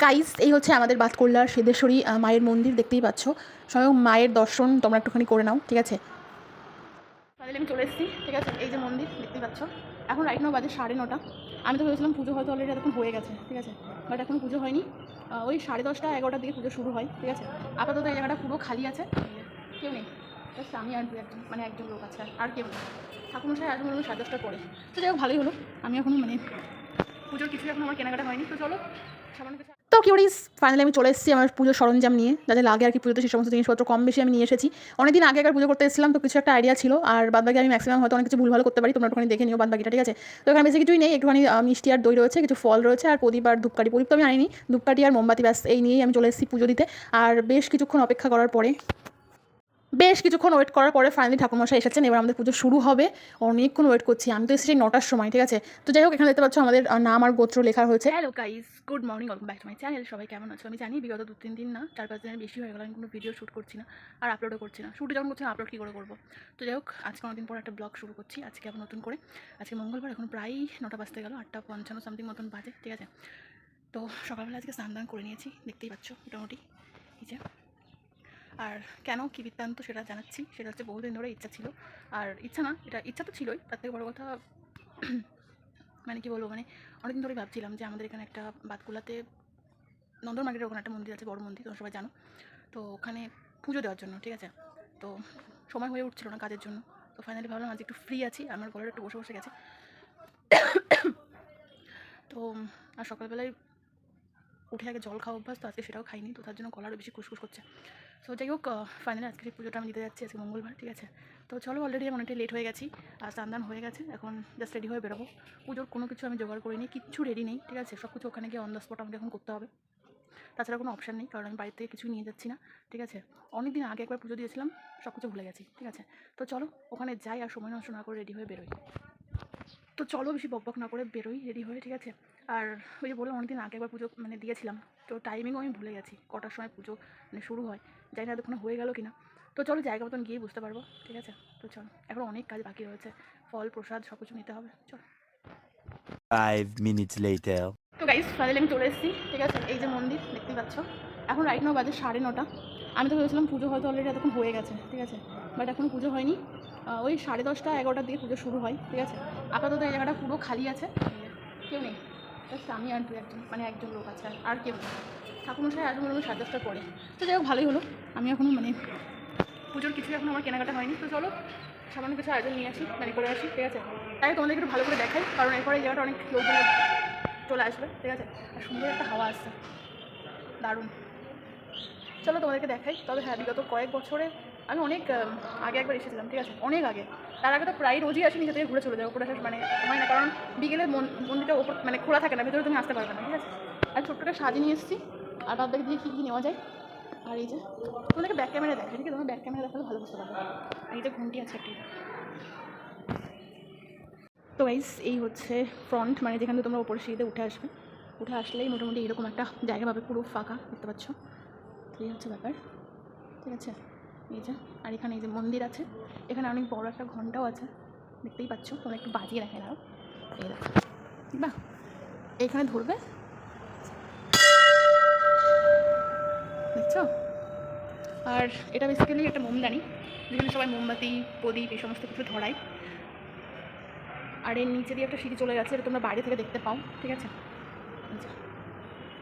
Guys এই হচ্ছে আমাদের বাতকুল্লার সিদ্ধেশ্বরী মায়ের মন্দির, দেখতেই পাচ্ছ। স্বয়ং মায়ের দর্শন তোমরা একটুখানি করে নাও, ঠিক আছে। ফাইনালি আমি চলে এসেছি, ঠিক আছে। এই যে মন্দির দেখতেই পাচ্ছ। এখন রাইট নাও বাজে 9:30। আমি তো ভেবেছিলাম পুজো হয়তো অলরেডি এতক্ষণ হয়ে গেছে, ঠিক আছে, বাট এখন পুজো হয়নি। ওই 10:30 11টার দিকে পুজো শুরু হয়, ঠিক আছে। আপাতত এই জায়গাটা পুরো খালি আছে, কেউ নেই। জাস্ট আমি আর একজন লোক আছে, আর কেউ নেই। ঠাকুরমশাই আসবে 10:30টার পরে। তো যাই হোক, ভালোই হলো। আমি এখন পুজোর কিছুই এখন আমার কেনাকাটা হয়নি, তো চলো সামান্য কিছু। তো কিউরিস ফাইনালি আমি চলে এসেছি আমার পুজোর সরঞ্জাম নিয়ে, যাতে লাগে আর কি পুজোতে সেই সমস্ত জিনিসপত্র কম বেশি আমি নিয়ে এসেছি। অনেকদিন আগে একবার পুজো করতে এসেছিলাম, তো কিছু একটা আইডিয়া ছিল। আর বাদবাকি আমি ম্যাক্সিমাম হয়তো অনেক কিছু ভুলভাল করতে পারি, তোমরা ওখানে দেখে নিও বাদবাকিটা, ঠিক আছে। তো এখানে বেশি কিছুই নেই, একটুখানি মিষ্টি আর দই রয়েছে, কিছু ফল রয়েছে, আর প্রদীপ আর ধূপকাঠি। প্রদীপ তো আমি আনিনি, ধূপকাঠি আর মোমবাতি, ব্যাস এই নিয়েই আমি চলে এসেছি পুজো দিতে। আর বেশ কিছুক্ষণ অপেক্ষা করার পরে ফাইনালি ঠাকুরমশাই এসেছেন। এবার আমাদের পুজো শুরু হবে। অনেকক্ষণ ওয়েট করছি, আমি তো এসেছি 9টার সময়, ঠিক আছে। তো যাই হোক, এখানে দেখতে পাচ্ছ আমাদের নাম আর গোত্র লেখা হয়েছে। Hello guys, good morning, welcome back to my channel. সবাই কেমন আছো? আমি জানি বিগত 2-3 দিন না, 4-5 দিনের বেশি হয়ে গেল আমি কোনো ভিডিও শ্যুট করছি না, আর আপলোডও করছি না। শ্যুট যখন করছি না, আপলোড কী করে করবো? তো যাই হোক, আজকে অনেকদিন পর একটা ব্লগ শুরু করছি আজকে আবার নতুন করে। আজকে মঙ্গলবার, এখন প্রায় 9টা বাজতে গেল, 8:55 সামথিং মতন বাজে, ঠিক আছে। তো সকালবেলা আজকে স্নান করে নিয়েছি, দেখতেই পাচ্ছ মোটামুটি, এই যে। আর কেন কী বৃত্তান্ত সেটা জানাচ্ছি। সেটা হচ্ছে বহুদিন ধরে ইচ্ছা ছিল, আর ইচ্ছা তো ছিলই, তার থেকে বড় কথা মানে কী বলবো, অনেকদিন ধরেই ভাবছিলাম যে আমাদের এখানে একটা বাতকুলাতে নন্দন মার্কেটের ওখানে একটা মন্দির আছে, বড় মন্দির, তোমরা সবাই জানো। তো ওখানে পুজো দেওয়ার জন্য, ঠিক আছে। তো সময় হয়ে উঠছিল না কাজের জন্য। তো ফাইনালি ভাবলাম আজ একটু ফ্রি আছি, আমার গলাটা একটু বসে গেছে। তো আর সকালবেলায় উঠে আগে জল খাওয়া অভ্যাস, তো আজকে সেটাও খাইনি, তো তার জন্য গলাটা বেশি খুসখুস করছে। সো যাই হোক, ফাইনালি আজকে পুজোটা আমি দিতে যাচ্ছি, আজকে মঙ্গলবার, ঠিক আছে। তো চলো, অলরেডি আমি অনেকটাই লেট হয়ে গেছি, আর স্নান হয়ে গেছে, এখন জাস্ট রেডি হয়ে বেরোবো। পুজোর কোনো কিছু আমি জোগাড় করিনি, কিচ্ছু রেডি নেই, ঠিক আছে। সব কিছু ওখানে গিয়ে অন দ্য স্পট আমাকে এখন করতে হবে, তাছাড়া কোনো অপশান নেই, কারণ আমি বাড়ি থেকে কিছু নিয়ে যাচ্ছি না, ঠিক আছে। অনেক দিন আগে একবার পুজো দিয়েছিলাম, সব কিছু ভুলে গেছি, ঠিক আছে। তো চলো ওখানে যাই, আর সময় নষ্ট না করে রেডি হয়ে বেরোই। তো চলো বেশি বকবক না করে বেরোই রেডি হয়ে, ঠিক আছে। আর ওই যে বললাম অনেকদিন আগে একবার পুজো দিয়েছিলাম, তো টাইমিংও আমি ভুলে গেছি কটার সময় পুজো শুরু হয়, জানি না এতক্ষণ হয়ে গেল কি না। তো চলো জায়গা মতন গিয়ে বুঝতে পারবো, ঠিক আছে। তো চলো, এখন অনেক কাজ বাকি রয়েছে, ফল প্রসাদ সব কিছু নিতে হবে, চলো। 5 minutes later. তো গাইস ফাইনালি আমি চলে এসেছি, ঠিক আছে। এই যে মন্দির দেখতেই পাচ্ছ। এখন রাইট নাও বাজে 9:30। আমি তো ভেবেছিলাম পুজো হয়তো অলরেডি এতক্ষণ হয়ে গেছে, ঠিক আছে, বাট এখনও পুজো হয়নি। ওই 10:30 11টার দিকে পুজো শুরু হয়, ঠিক আছে। আপাতত এই জায়গাটা পুরো খালি আছে, কেউ নেই। জাস্ট আমি আর একজন লোক আছে, আর কেউ নেই। ঠাকুরমশাই আসবে 10:30টার পরে। তো যাই হোক, ভালোই হলো। আমি এখনও পুজোর কিছুই এখন আমার কেনাকাটা হয়নি, তো চলো সামান্য কিছু আয়োজন নিয়ে আসি, করে আসি, ঠিক আছে। তাই তোমাদেরকে একটু ভালো করে দেখাই, কারণ এরপরে এই জায়গাটা অনেক লোকজন চলে আসবে, ঠিক আছে। আর সুন্দর একটা হাওয়া আসছে, দারুণ। চলো তোমাদেরকে দেখাই। তবে হ্যাঁ, বিগত কয়েক বছরে আমি অনেক আগে একবার এসেছিলাম, ঠিক আছে, অনেক আগে। তার আগে তো প্রায় রোজই আসি, নিজে থেকে ঘুরে চলে যাবো, ওপরে আসা হয় না, কারণ বিকেলে মন্দিরটা ওপর খোলা থাকে না, ভেতরে তুমি আসতে পারবে না, ঠিক আছে। আর ছোট্ট একটা সাজিয়ে নিয়ে এসেছি, আর বাদ বাকি দিয়ে কী কী নেওয়া যায়। আর এই যে তোমাদেরকে ব্যাক ক্যামেরা দেখাই, ঠিক আছে, তোমার ব্যাক ক্যামেরা দেখালে ভালো বুঝতে পারবে। আর এই যে ঘুমটি আছে একটি। তো গাইস এই হচ্ছে ফ্রন্ট, যেখান থেকে তোমরা ওপরে সিঁড়িতে উঠে আসলেই মোটামুটি এরকম একটা জায়গা পাবে, পুরো ফাঁকা, দেখতে পাচ্ছ। তো এই হচ্ছে ব্যাপার, ঠিক আছে। এই যে, আর এখানে এই যে মন্দির আছে, এখানে অনেক বড় একটা ঘন্টাও আছে, দেখতেই পাচ্ছ। তোমরা একটু বাজিয়ে রাখে নাও, এই দেখো, বাহ, এইখানে ধরবে, দেখছো। আর এটা বেসিক্যালি একটা মোমদানি, যেখানে সবাই মোমবাতি প্রদীপ এই সমস্ত কিছু ধরায়। আর এর নিচে দিয়ে একটা সিঁড়ি চলে গেছে, এটা তোমরা বাইরে থেকে দেখতে পাও, ঠিক আছে।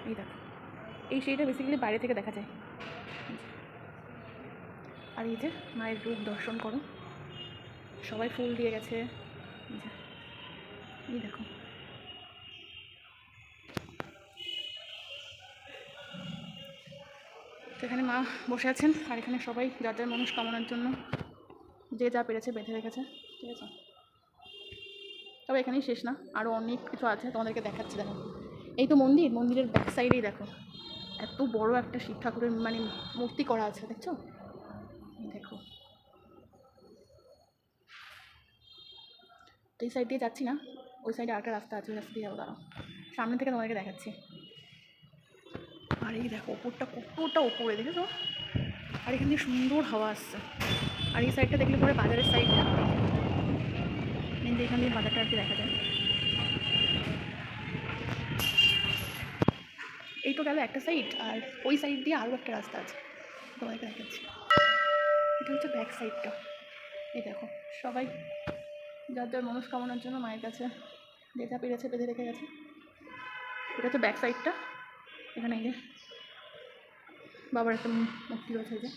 এই দেখো, এই সিঁড়িটা বেসিক্যালি বাইরে থেকে দেখা যায়। আর এই যে মায়ের রূপ দর্শন করো, সবাই ফুল দিয়ে গেছে, এই দেখো। এখানে মা বসে আছেন, আর এখানে সবাই যার যার মনস্কামনার জন্য যে যা পেরেছে বেঁধে রেখেছে, ঠিক আছে। তবে এখানেই শেষ না, আরও অনেক কিছু আছে, তোমাদেরকে দেখাচ্ছি। দেখো, এই তো মন্দিরের ব্যাক সাইডেই দেখো এত বড় একটা শিব ঠাকুরের মূর্তি করা আছে, দেখছো, দেখো। তো এই সাইড দিয়ে যাচ্ছি না, ওই সাইডে আরেকটা রাস্তা আছে, ওই রাস্তা দিয়ে যাবো, দাঁড়াও, সামনে থেকে তোমাদেরকে দেখাচ্ছি। আর এই দেখো ওপরটা কতটা ওপরে, দেখেছো। আর এখান দিয়ে সুন্দর হাওয়া আসছে। আর এই সাইডটা দেখলে পরে বাজারের সাইডটা, কিন্তু এখান দিয়ে বাজারটা আর কি দেখা যায়। এই তো গেল একটা সাইড, আর ওই সাইড দিয়ে আরও একটা রাস্তা আছে, তোমাদেরকে দেখাচ্ছি। এটা হচ্ছে ব্যাক সাইডটা। এই দেখো সবাই যার যার মনস্কামনার জন্য মায়ের কাছে যেটা পেরেছে বেঁধে রেখে গেছে। এটা হচ্ছে ব্যাক সাইডটা। এখানে এই যে বাবার একটা মূর্তি রয়েছে, এই যে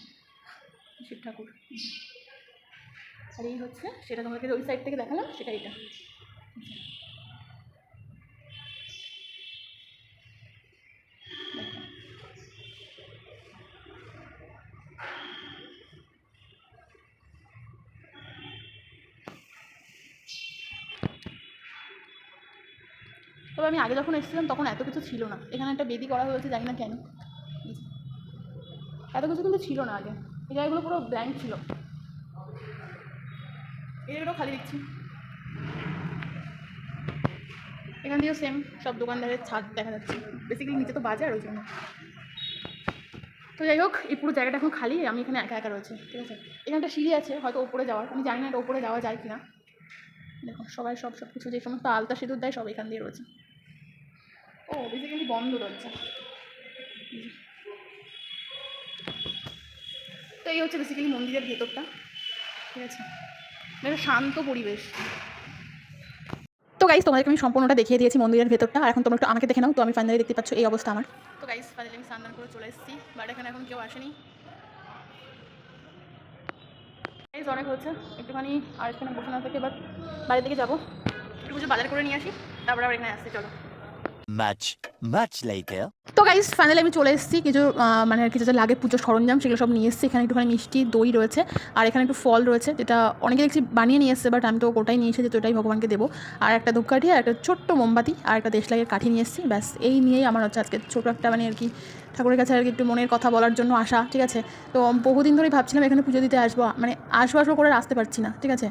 শিব ঠাকুর। আর এই হচ্ছে সেটা তোমাদেরকে ওই সাইড থেকে দেখালাম, সেটা এটা। তবে আমি আগে যখন এসেছিলাম তখন এত কিছু ছিল না। এখানে একটা বেদি করা হয়েছে, জানি না কেন, এত কিছু কিন্তু ছিল না আগে। এই জায়গাগুলো পুরো ব্ল্যাঙ্ক ছিল, এই জায়গাটাও খালি দেখছি। এখান দিয়েও সেম, সব দোকানদারের ছাদ দেখা যাচ্ছে। বেসিক্যালি নিচে তো বাজার, ওই জন্য। তো যাই হোক, এই পুরো জায়গাটা এখন খালি, আমি এখানে একা একা রয়েছে, ঠিক আছে। এখানে একটা সিঁড়ি আছে হয়তো ওপরে যাওয়ার, আমি জানি না এটা ওপরে যাওয়া যায় কিনা। দেখো সবাই সব কিছু যে সমস্ত আলতা সিঁদুর দেয় সব এখান দিয়ে রয়েছে। ও বেসিক্যালি বন্ধ দরজা। তো এই হচ্ছে বেসিক্যালি মন্দিরের ভেতরটা, ঠিক আছে। একটা শান্ত পরিবেশ। তো গাইস তোমাদেরকে আমি সম্পূর্ণটা দেখিয়ে দিয়েছি মন্দিরের ভেতরটা, আর এখন তোমরা একটু আমাকে দেখে নাও। তো আমি ফাইনালি দেখতে পাচ্ছ এই অবস্থা আমার। তো গাইস ফাইনালি আমি স্নান করে চলে এসেছি, বাট এখানে এখন কেউ আসেনি। গাইস অনেক হচ্ছে, একটুখানি আর এখানে বসে না থেকে এবার বাড়ির দিকে যাবো, একটু কিছু বাজার করে নিয়ে আসি, তারপরে আবার এখানে আসছি। চলো। Much later. তো গাইস ফাইনালি আমি চলে এসেছি। কিছু মানে কিছু যে লাগে পুজোর সরঞ্জাম সেগুলো সব নিয়ে এসেছি। এখানে একটুখানি মিষ্টি দই রয়েছে, আর এখানে একটু ফল রয়েছে, যেটা অনেকে দেখছি বানিয়ে নিয়ে এসছে, বাট আমি তো ওটাই নিয়ে এসেছি, তো ওটাই ভগবানকে দেবো। আর একটা ধূপকাঠি, আর একটা ছোট্ট মোমবাতি, আর একটা দেশলাইয়ের কাঠি নিয়ে এসেছি। ব্যাস এই নিয়েই আমার হচ্ছে আজকে ছোটো একটা মানে আর কি ঠাকুরের কাছে আর কি একটু মনের কথা বলার জন্য আসা, ঠিক আছে। তো বহুদিন ধরেই ভাবছিলাম এখানে পুজো দিতে আসবো, মানে আসবো করে আসতে পারছি না, ঠিক আছে।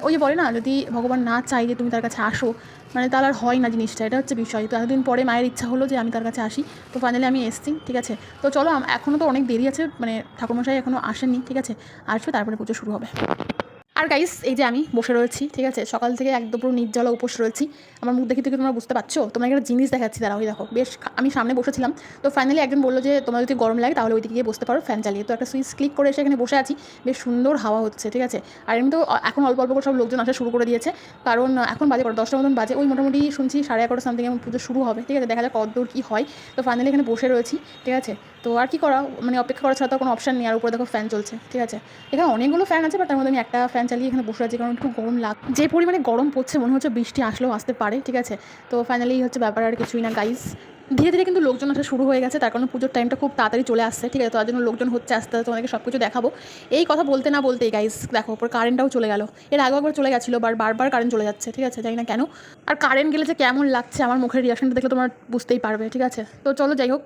ওই যে বলে না, যদি ভগবান না চাই যে তুমি তার কাছে আসো, মানে তার আর হয় না জিনিসটা, এটা হচ্ছে বিষয়। তো এতদিন পরে মায়ের ইচ্ছা হলো যে আমি তার কাছে আসি, তো ফাইনালি আমি এসেছি, ঠিক আছে। তো চলো, এখনও তো অনেক দেরি আছে, মানে ঠাকুরমশাই এখনও আসেননি, ঠিক আছে। আসবে তারপরে পুজো শুরু হবে। আর গাইস এই যে আমি বসে রয়েছি, ঠিক আছে, সকাল থেকে একদম পুরো নির্জলা উপোস রয়েছি। আমার মুখ দেখে থেকে তোমরা বুঝতে পারছো। তোমাকে একটা জিনিস দেখাচ্ছি, দাঁড়াও। ওই দেখো, বেশ আমি সামনে বসেছিলাম, তো ফাইনালি একজন বললো যে তোমার যদি গরম লাগে তাহলে ওইদিকে গিয়ে বসতে পারো ফ্যান চালিয়ে। তো একটা সুইচ ক্লিক করে এসে এখানে বসে আছি, বেশ সুন্দর হাওয়া হচ্ছে, ঠিক আছে। আর এমনি তো এখন অল্প অল্প করে সব লোকজন আসা শুরু করে দিয়েছে, কারণ এখন বাজে 10টার মতন বাজে, ওই মোটামুটি শুনছি 11:30 সামথিং এমন পুজো শুরু হবে, ঠিক আছে। দেখা যাক কতদূর কী হয়। তো ফাইনালি এখানে বসে রয়েছি, ঠিক আছে। তো আর কি করা, মানে অপেক্ষা করা ছাড়া তো কোনো অপশান নেই। আর উপরে দেখো ফ্যান চলছে, ঠিক আছে। এখানে অনেকগুলো ফ্যান আছে, বাট তার মধ্যে আমি একটা ফ্যান চালিয়ে এখানে বসে আছি, কারণ একটু গরম যে পরিমাণে গরম পড়ছে মনে হচ্ছে বৃষ্টি আসলেও আসতে পারে, ঠিক আছে। তো ফাইনালি হচ্ছে ব্যাপার, আর কিছুই না গাইস। ধীরে ধীরে কিন্তু লোকজন আসা শুরু হয়ে গেছে, তার কারণে পুজোর টাইমটা খুব তাড়াতাড়ি চলে আসছে, ঠিক আছে। তার জন্য লোকজন হচ্ছে, আস্তে আস্তে তোমাদেরকে সব কিছু দেখাবো। এই কথা বলতে না বলতেই গাইস দেখো, ওপর কারেন্টটাও চলে গেল। এর আগেও একবার চলে গেছিলো, বারবার কারেন্ট চলে যাচ্ছে, ঠিক আছে, জানি না কেন। আর কারেন্ট গেলে যে কেমন লাগছে আমার মুখের রিয়াকশনটা দেখলে তোমরা বুঝতেই পারবে, ঠিক আছে। তো চলো যাই হোক,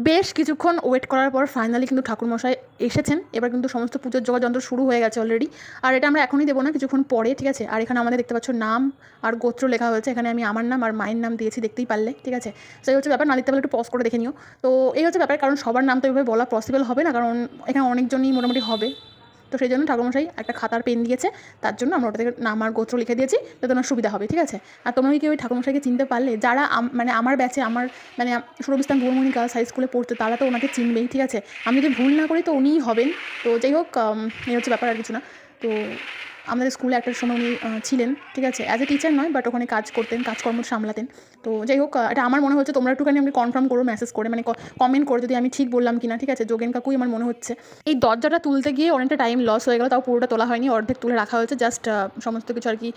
বেশ কিছুক্ষণ ওয়েট করার পর ফাইনালি কিন্তু ঠাকুরমশাই এসেছেন। এবার কিন্তু সমস্ত পুজোর যোগাযন্ত্র শুরু হয়ে গেছে অলরেডি। আর এটা আমরা এখনই দেবো না, কিছুক্ষণ পরে, ঠিক আছে। আর এখানে আমাদের দেখতে পাচ্ছ নাম আর গোত্র লেখা হয়েছে। এখানে আমি আমার নাম আর মায়ের নাম দিয়েছি, দেখতেই পারলে, ঠিক আছে। সেই হচ্ছে ব্যাপার, না দিতে পারলে একটু পজ করে দেখে নিও। তো এই হচ্ছে ব্যাপার, কারণ সবার নাম তো এইভাবে বলা পসিবল হবে না, কারণ এখানে অনেকজনই মোটামুটি হবে। তো সেই জন্য ঠাকুরমশাই একটা খাতার পেন দিয়েছে, তার জন্য আমরা ওটা থেকে নাম আর গোত্র লিখে দিয়েছি, যাতে আমার সুবিধা হবে, ঠিক আছে। আর তোমরা কি ওই ঠাকুরমশাইকে চিনতে পারলে? যারা মানে আমার ব্যাচে, আমার মানে সুরবিস্তান ভৌমণি গার্লস হাই স্কুলে পড়তে, তারা তো ওনাকে চিনবেই, ঠিক আছে। আমি যদি ভুল না করি তো উনিই হবেন। তো যাই হোক, এই হচ্ছে ব্যাপার, আর কিছু না। তো আমাদের স্কুলে একটা সময় উনি ছিলেন, ঠিক আছে, অ্যাজ এ টিচার নয়, বাট ওখানে কাজ করতেন, কাজকর্ম সামলাতেন। তো যাই হোক, এটা আমার মনে হচ্ছে, তোমরা একটুখানি আমি কনফার্ম করো মেসেজ করে, মানে কমেন্ট করে, যদি আমি ঠিক বললাম কিনা, ঠিক আছে। যোগেন কাকুই আমার মনে হচ্ছে। এই দরজাটা তুলতে গিয়ে অনেকটা টাইম লস হয়ে গেল, তাও পুরোটা তোলা হয়নি, অর্ধেক তুলে রাখা হয়েছে, জাস্ট সমস্ত কিছু আর কি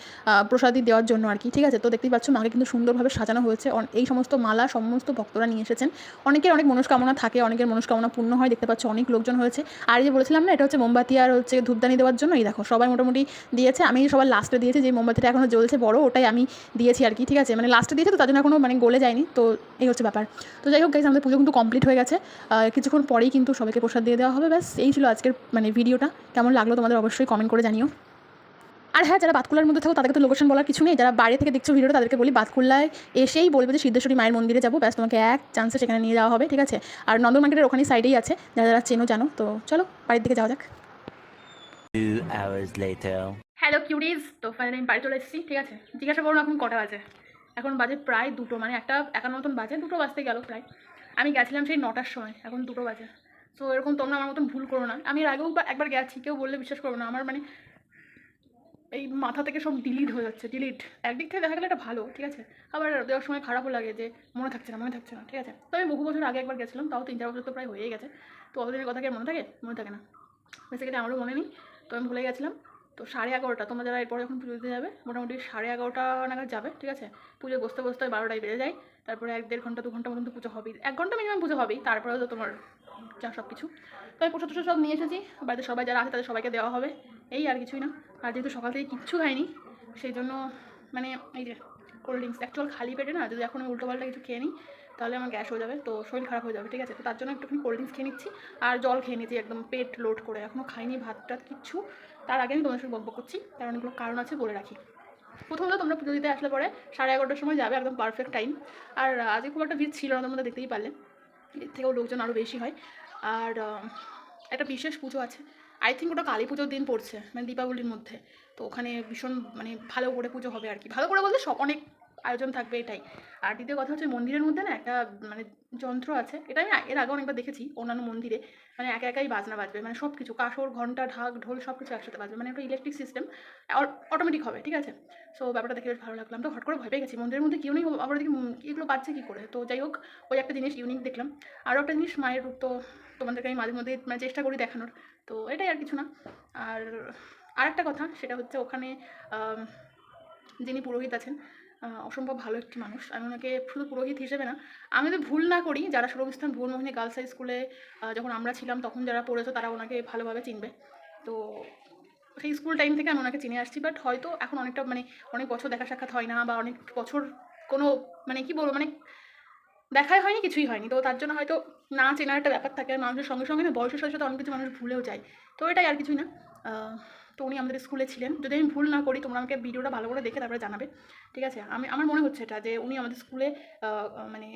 প্রসাদি দেওয়ার জন্য আর কি, ঠিক আছে। তো দেখতেই পাচ্ছ মাকে কিন্তু সুন্দরভাবে সাজানো হয়েছে। এই সমস্ত মালা সমস্ত ভক্তরা নিয়ে এসেছেন। অনেকের অনেক মনস্কামনা থাকে, অনেকের মনস্কামনা পূর্ণ হয়, দেখতে পাচ্ছ অনেক লোকজন হয়েছে। আর এই যে বলেছিলাম না, এটা হচ্ছে মোমবাতি আর হচ্ছে ধূপদানি দেওয়ার জন্য, এই দেখো সবাই মোটামুটি দিয়েছে। আমি সবার লাস্টে দিয়েছি, যে মোমবাতিটা এখনও জ্বলছে বড়, ওটাই আমি দিয়েছি আর কি, ঠিক আছে। মানে লাস্টে দিয়েছে তো তার জন্য এখনও মানে গলে যায়নি। তো এই হচ্ছে ব্যাপার। তো যাই হোক গাইস, আমাদের পুজো কিন্তু কমপ্লিট হয়ে গেছে। কিছুক্ষণ পরেই কিন্তু সবাইকে প্রসাদ দিয়ে দেওয়া হবে। ব্যাস এই ছিল আজকের মানে ভিডিওটা। কেমন লাগলো তোমাদের অবশ্যই কমেন্ট করে জানিও। আর হ্যাঁ, যারা বাতকুল্লার মধ্যে থাকো তাদেরকে তো লোকেশন বলার কিছু নেই। যারা বাইরে থেকে দেখছো ভিডিওটা তাদেরকে বলি, বাতকুল্লায় এসেই বলবে যে সিদ্ধেশ্বরী মায়ের মন্দিরে যাবো, ব্যাস তোমাকে এক চান্সে সেখানে নিয়ে যাওয়া হবে, ঠিক আছে। আর নন্দন মার্কেটের ওখানে সাইডেই আছে, যারা যারা চেনো জানো। তো চলো বাড়ির দিকে যাওয়া যাক। 2 hours later. হ্যালো কিউরিজ, তো ফাইনালি আমি বাড়ি চলে এসেছি, ঠিক আছে। জিজ্ঞাসা করুন এখন কটা আছে। এখন বাজে প্রায় 2টো, মানে 1:51 মতন বাজে, 2টো বাজতে গেল প্রায়। আমি গেছিলাম সেই 9টার সময়, এখন 2টো বাজে। সো এরকম তোমরা আমার মতন ভুল করো না। আমি এর আগেও একবার গেছি, কেউ বললে বিশ্বাস করবো না। আমার মানে এই মাথা থেকে সব ডিলিট হয়ে যাচ্ছে, ডিলিট। একদিক থেকে দেখা গেলে এটা ভালো, ঠিক আছে, আবার দেওয়ার সময় খারাপও লাগে যে মনে থাকছে না, ঠিক আছে। তো আমি বহু বছর আগে একবার গেছিলাম, তাও 3-4 বছর তো প্রায় হয়েই গেছে। তো অতদিনের কথা কি আর মনে থাকে না। বেসিক্যালি আমারও মনে নেই, তো আমি ভুলে গেছিলাম। তো 11:30, তোমরা যারা এরপরে এখন পুজো দিতে যাবে মোটামুটি 11:30 নাগাদ যাবে, ঠিক আছে। পুজো বসতে 12টায় বেজে যায়। তারপরে 1-1.5 ঘন্টা 2 ঘন্টা মতন তো পুজো হবেই, 1 ঘন্টা মিনিমাম পুজো হবেই। তারপরে তো তোমার যা সব কিছু, তো আমি প্রসাদ সব নিয়ে এসেছি। বাড়িতে সবাই যারা আছে তাদের সবাইকে দেওয়া হবে, এই আর কিছুই না। আর যেহেতু সকাল থেকে কিচ্ছু খাইনি, সেই জন্য মানে এই যে কোল্ড ড্রিঙ্কস, অ্যাকচুয়াল খালি পেটে না যদি এখন আমি উল্টোপাল্টা কিছু খেয়ে নিই তাহলে আমার গ্যাস হয়ে যাবে, তো শরীর খারাপ হয়ে যাবে, ঠিক আছে। তো তার জন্য একটুখানি কোল্ড ড্রিঙ্কস খেয়ে নিচ্ছি আর জল খেয়ে নিচ্ছি, একদম পেট লোড করে। এখনও খাইনি ভাত টাত কিচ্ছু। তার আগে আমি তোমাদের সঙ্গে বকবক করছি, তার অনেকগুলো কারণ আছে, বলে রাখি। প্রথমত তোমরা পুজো দিতে আসলে পরে 11:30টার সময় যাবে, একদম পারফেক্ট টাইম। আর আজকে খুব একটা ভিড় ছিল না, তোমরা দেখতেই পারলে। এর থেকেও লোকজন আরও বেশি হয়। আর একটা বিশেষ পুজো আছে, আই থিঙ্ক ওটা কালী পুজোর দিন পড়ছে, মানে দীপাবলির মধ্যে। তো ওখানে ভীষণ মানে ভালো করে পুজো হবে আর কি, ভালো করে বলতে সব অনেক আয়োজন থাকবে, এটাই। আর দ্বিতীয় কথা হচ্ছে মন্দিরের মধ্যে না একটা মানে যন্ত্র আছে, এটা আমি এর আগে অনেকবার দেখেছি অন্যান্য মন্দিরে, মানে একাই বাজনা বাজবে, মানে সব কিছু কাসর ঘন্টা ঢাক ঢোল সব কিছু একসাথে বাজবে, মানে একটা ইলেকট্রিক সিস্টেম, অটোমেটিক হবে, ঠিক আছে। সো ব্যাপারটা দেখে বেশ ভালো লাগলাম। তো হট করে ভয় পেয়ে গেছি, মন্দিরের মধ্যে কেউ নেই, আবার দেখি এগুলো বাজছে কী করে। তো যাই হোক, ওই একটা জিনিস ইউনিক দেখলাম। আরও একটা জিনিস, মায়ের রূপ তো তোমাদেরকে আমি মাঝে মধ্যে মানে চেষ্টা করি দেখানোর, তো এটাই আর কিছু না। আর আরেকটা কথা, সেটা হচ্ছে ওখানে যিনি পুরোহিত আছেন, অসম্ভব ভালো একটি মানুষ। আমি ওনাকে শুধু পুরোহিত হিসেবে না, আমি যদি ভুল না করি, যারা সুরভিস্থান ভুবনমোহিনী গার্লস হাই স্কুলে যখন আমরা ছিলাম তখন যারা পড়েছো তারা ওনাকে ভালোভাবে চিনবে। তো সেই স্কুল টাইম থেকে আমি ওনাকে চিনে আসছি, বাট হয়তো এখন অনেকটা মানে অনেক বছর দেখা সাক্ষাৎ হয় না, বা অনেক বছর কোনো মানে কী বলবো, মানে দেখাই হয়নি, কিছুই হয়নি। তো তার জন্য হয়তো না চেনার একটা ব্যাপার থাকে, আর মানুষের সঙ্গে সঙ্গে না বয়সের সাথে সাথে অনেক কিছু মানুষ ভুলেও যায়। তো এটাই আর কিছুই না। তো উনি আমাদের স্কুলে ছিলেন, যদি আমি ভুল না করি, তোমরা আমাকে ভিডিওটা ভালো করে দেখে তারপরে জানাবে, ঠিক আছে। আমার মনে হচ্ছে এটা যে উনি আমাদের স্কুলে মানে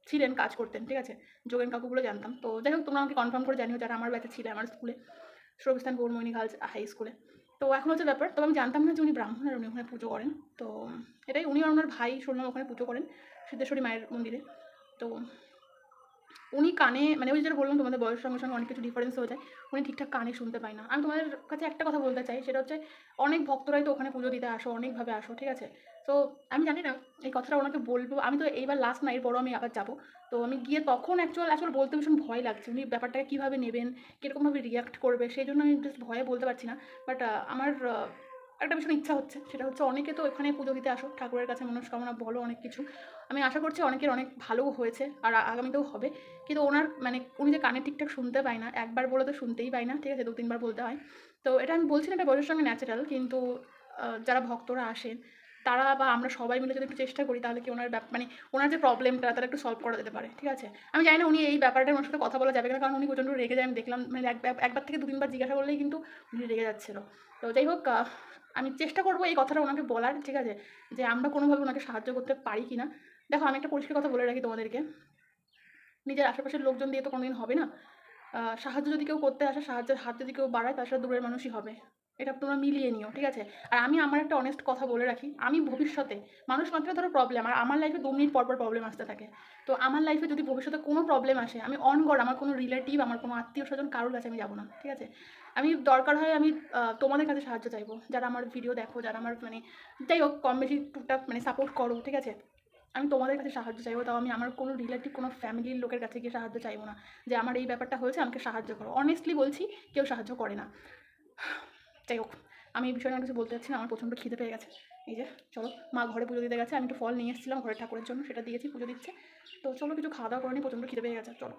ছিলেন, কাজ করতেন, ঠিক আছে। যোগেন কাকুগুলো জানতাম। তো যাই হোক, তোমরা আমাকে কনফার্ম করে জানিও যারা আমার ব্যাচে ছিল আমার স্কুলে, সুরভিস্থান ভুবনমোহিনী গার্লস হাই স্কুলে। তো এখন হচ্ছে ব্যাপার, তবে আমি জানতাম না যে উনি ব্রাহ্মণ আর উনি ওখানে পুজো করেন। তো এটাই, উনি আর ওনার ভাই শুনলাম ওখানে পুজো করেন সিদ্ধেশ্বরী মায়ের মন্দিরে। তো উনি কানে, মানে ওই যেটা বললাম তোমাদের বয়সের সঙ্গে সঙ্গে অনেক কিছু ডিফারেন্স হয়ে যায়, উনি ঠিকঠাক কানে শুনতে পায় না। আমি তোমাদের কাছে একটা কথা বলতে চাই, সেটা হচ্ছে অনেক ভক্তরাই তো ওখানে পুজো দিতে আসো, অনেকভাবে আসো, ঠিক আছে। তো আমি জানি না এই কথাটা ওনাকে বলবো, আমি তো এইবার লাস্ট না, এরপরও আমি আবার যাবো। তো আমি গিয়ে তখন অ্যাকচুয়াল বলতে ভীষণ ভয় লাগছে, উনি ব্যাপারটাকে কীভাবে নেবেন, কীরকমভাবে রিয়াক্ট করবে, সেই জন্য আমি জাস্ট ভয়ে বলতে পারছি না। বাট আমার একটা ভীষণ ইচ্ছা হচ্ছে, সেটা হচ্ছে অনেকে তো এখানে পুজো দিতে আসো, ঠাকুরের কাছে মনস্কামনা বলো, অনেক কিছু। আমি আশা করছি অনেকের অনেক ভালো হয়েছে, আর আগামীতেও হবে। কিন্তু ওনার মানে উনি যে কানে ঠিকঠাক শুনতে পায় না, একবার বলে তো শুনতেই পায় না, ঠিক আছে, 2-3 বার বলতে হয়। তো এটা আমি বলছি না এটা বয়সের সঙ্গে ন্যাচারাল, কিন্তু যারা ভক্তরা আসেন তারা বা আমরা সবাই মিলে যদি একটু চেষ্টা করি, তাহলে কি ওনার মানে ওনার যে প্রবলেমটা তারা একটু সলভ করা যেতে পারে, ঠিক আছে। আমি জানি না উনি এই ব্যাপারটা ওনার সাথে কথা বলা যাবে না, কারণ উনি প্রচণ্ড রেগে যায়, আমি দেখলাম, মানে একবার থেকে 2-3 বার জিজ্ঞাসা করলেই কিন্তু উনি রেগে যাচ্ছিল। তো যাই হোক, আমি চেষ্টা করবো এই কথাটা ওনাকে বলার, ঠিক আছে, যে আমরা কোনোভাবে ওনাকে সাহায্য করতে পারি কি না। দেখো, আমি একটা পরিষ্কার কথা বলে রাখি তোমাদেরকে, নিজের আশেপাশের লোকজন দিয়ে তো কোনোদিন হবে না। সাহায্য যদি কেউ করতে আসে, সাহায্যের হাত যদি কেউ বাড়ায়, তার সাথে দূরের মানুষই হবে। এটা তোমরা মিলিয়ে নিও, ঠিক আছে। আর আমি আমার একটা অনেস্ট কথা বলে রাখি, আমি ভবিষ্যতে মানুষ মাত্র ধরো প্রবলেম, আর আমার লাইফে 2 মিনিট পর পর প্রবলেম আসতে থাকে। তো আমার লাইফে যদি ভবিষ্যতে কোনো প্রবলেম আসে, আমি অন গড আমার কোনো রিলেটিভ, আমার কোনো আত্মীয় স্বজন কারোর কাছে আমি যাবো না, ঠিক আছে। আমি দরকার হয় আমি তোমাদের কাছে সাহায্য চাইবো, যারা আমার ভিডিও দেখো, যারা আমার মানে যাই হোক কম বেশি টুকটাক মানে সাপোর্ট করো, ঠিক আছে। আমি তোমাদের কাছে সাহায্য চাইবো, তাও আমি আমার কোনো রিলেটিভ, কোনো ফ্যামিলির লোকের কাছে গিয়ে সাহায্য চাইবো না, যে আমার এই ব্যাপারটা হয়েছে আমাকে সাহায্য করো। অনেস্টলি বলছি, কেউ সাহায্য করে না। যাই হোক, আমি এই বিষয়ে কিছু বলতে চাচ্ছি না, আমার প্রচণ্ড খিদে পেয়ে গেছে। এই যে চলো, মা ঘরে পুজো দিতে গেছে, আমি একটু ফল নিয়ে এসেছিলাম ঘরের ঠাকুরের জন্য, সেটা দিয়েছি, পুজো দিচ্ছে। তো চলো কিছু খাওয়া দাওয়া করে নিই, প্রচণ্ড খিদে পেয়ে গেছে, চলো।